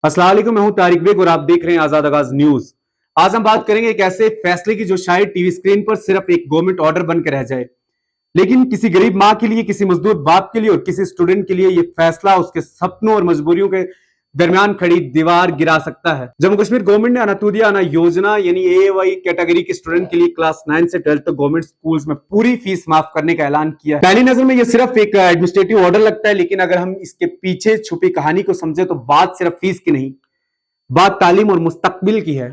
अस्सलाम वालेकुम, मैं हूं तारिक बेग और आप देख रहे हैं आजाद आगाज न्यूज। आज हम बात करेंगे एक ऐसे फैसले की जो शायद टीवी स्क्रीन पर सिर्फ एक गवर्नमेंट ऑर्डर बनकर रह जाए, लेकिन किसी गरीब माँ के लिए, किसी मजदूर बाप के लिए और किसी स्टूडेंट के लिए ये फैसला उसके सपनों और मजबूरियों के दरमियान खड़ी दीवार गिरा सकता है। जम्मू कश्मीर गवर्नमेंट ने अनातुदिया अना योजना यानी एवाई कैटेगरी के स्टूडेंट के लिए क्लास 9 से 12 तक गवर्नमेंट स्कूल्स में पूरी फीस माफ करने का ऐलान किया है। पहली नजर में ये सिर्फ एक एडमिनिस्ट्रेटिव ऑर्डर लगता है, लेकिन अगर हम इसके पीछे छुपी कहानी को समझे तो बात सिर्फ फीस की नहीं, बात तालीम और मुस्तकबिल की है।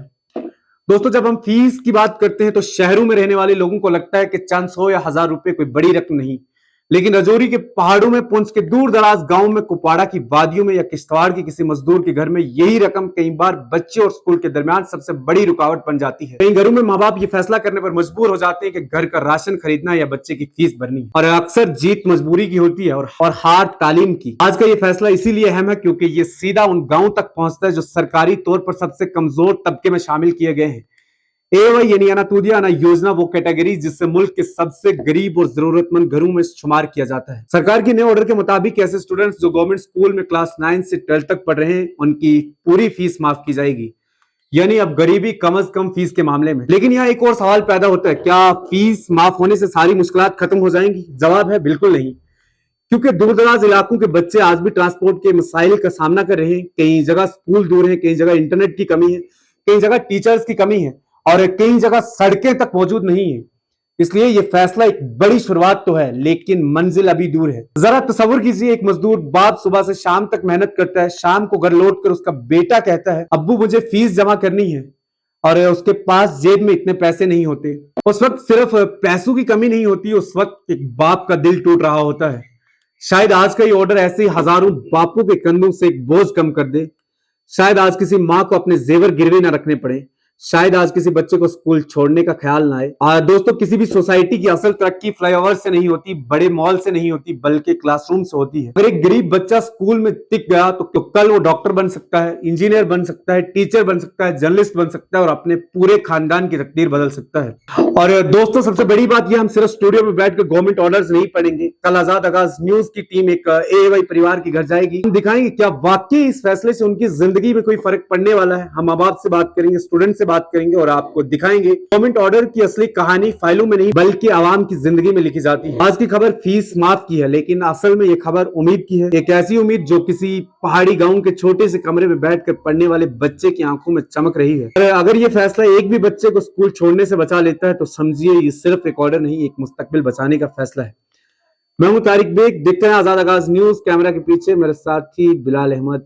दोस्तों, जब हम फीस की बात करते हैं तो शहरों में रहने वाले लोगों को लगता है कि चंद 100 या 1000 रुपए कोई बड़ी रकम नहीं, लेकिन रजौरी के पहाड़ों में, पुंछ के दूर दराज गांव में, कुपवाड़ा की वादियों में या किश्तवाड़ के किसी मजदूर के घर में यही रकम कई बार बच्चे और स्कूल के दरमियान सबसे बड़ी रुकावट बन जाती है। कई घरों में माँ बाप ये फैसला करने पर मजबूर हो जाते हैं कि घर का राशन खरीदना या बच्चे की फीस भरनी, और अक्सर जीत मजबूरी की होती है और हार तालीम की। आज का ये फैसला इसीलिए अहम है क्योंकि ये सीधा उन गाँव तक पहुंचता है जो सरकारी तौर पर सबसे कमजोर तबके में शामिल किए गए हैं। एवाई यानी अनातुदिया अना योजना वो कैटेगरी जिससे मुल्क के सबसे गरीब और जरूरतमंद घरों में शुमार किया जाता है। सरकार के नए ऑर्डर के मुताबिक ऐसे स्टूडेंट्स जो गवर्नमेंट स्कूल में क्लास 9 से 12 तक पढ़ रहे हैं उनकी पूरी फीस माफ की जाएगी, यानी अब गरीबी कम से कम फीस के मामले में। लेकिन यहाँ एक और सवाल पैदा होता है, क्या फीस माफ होने से सारी मुश्किलात खत्म हो जाएंगी? जवाब है बिल्कुल नहीं, क्योंकि दूर दराज इलाकों के बच्चे आज भी ट्रांसपोर्ट के मसाइल का सामना कर रहे हैं। कई जगह स्कूल दूर है, कई जगह इंटरनेट की कमी है, कई जगह टीचर्स की कमी है और कई जगह सड़कें तक मौजूद नहीं है। इसलिए यह फैसला एक बड़ी शुरुआत तो है, लेकिन मंजिल अभी दूर है। जरा तस्वुर कीजिए, एक मजदूर बाप सुबह से शाम तक मेहनत करता है, शाम को घर लौट कर उसका बेटा कहता है अब्बू मुझे फीस जमा करनी है, और उसके पास जेब में इतने पैसे नहीं होते। उस वक्त सिर्फ पैसों की कमी नहीं होती, उस वक्त एक बाप का दिल टूट रहा होता है। शायद आज का ये ऑर्डर ऐसे हजारों बापों के कंधों से एक बोझ कम कर दे। शायद आज किसी माँ को अपने जेवर गिरवे ना रखने पड़े। शायद आज किसी बच्चे को स्कूल छोड़ने का ख्याल ना आए। दोस्तों, किसी भी सोसाइटी की असल तरक्की फ्लाईओवर से नहीं होती, बड़े मॉल से नहीं होती, बल्कि क्लासरूम से होती है। अगर एक गरीब बच्चा स्कूल में टिक गया तो कल वो डॉक्टर बन सकता है, इंजीनियर बन सकता है, टीचर बन सकता है, जर्नलिस्ट बन सकता है और अपने पूरे खानदान की तकदीर बदल सकता है। और दोस्तों, सबसे बड़ी बात यह, हम सिर्फ स्टूडियो में बैठकर गवर्नमेंट ऑर्डर्स नहीं पढ़ेंगे। कल आजाद आगाज न्यूज की टीम एक एवाई परिवार के घर जाएगी। हम दिखाएंगे क्या वाकई इस फैसले से उनकी जिंदगी में कोई फर्क पड़ने वाला है। हम माँ बाप से बात करेंगे, स्टूडेंट से बात करेंगे और आपको दिखाएंगे गवर्नमेंट ऑर्डर की असली कहानी फाइलों में नहीं बल्कि आवाम की जिंदगी में लिखी जाती है। आज की खबर फीस माफ की है, लेकिन असल में यह खबर उम्मीद की है। एक ऐसी उम्मीद जो किसी पहाड़ी गांव के छोटे से कमरे में बैठकर पढ़ने वाले बच्चे की आंखों में चमक रही है। अगर यह फैसला एक भी बच्चे को स्कूल छोड़ने से बचा लेता है तो समझिए ये सिर्फ एक ऑर्डर नहीं, एक मुस्तकबिल बचाने का फैसला है। मैं हूं तारिक बेग, देखते हैं आजाद आगाज न्यूज। कैमरा के पीछे मेरे साथी बिलाल अहमद।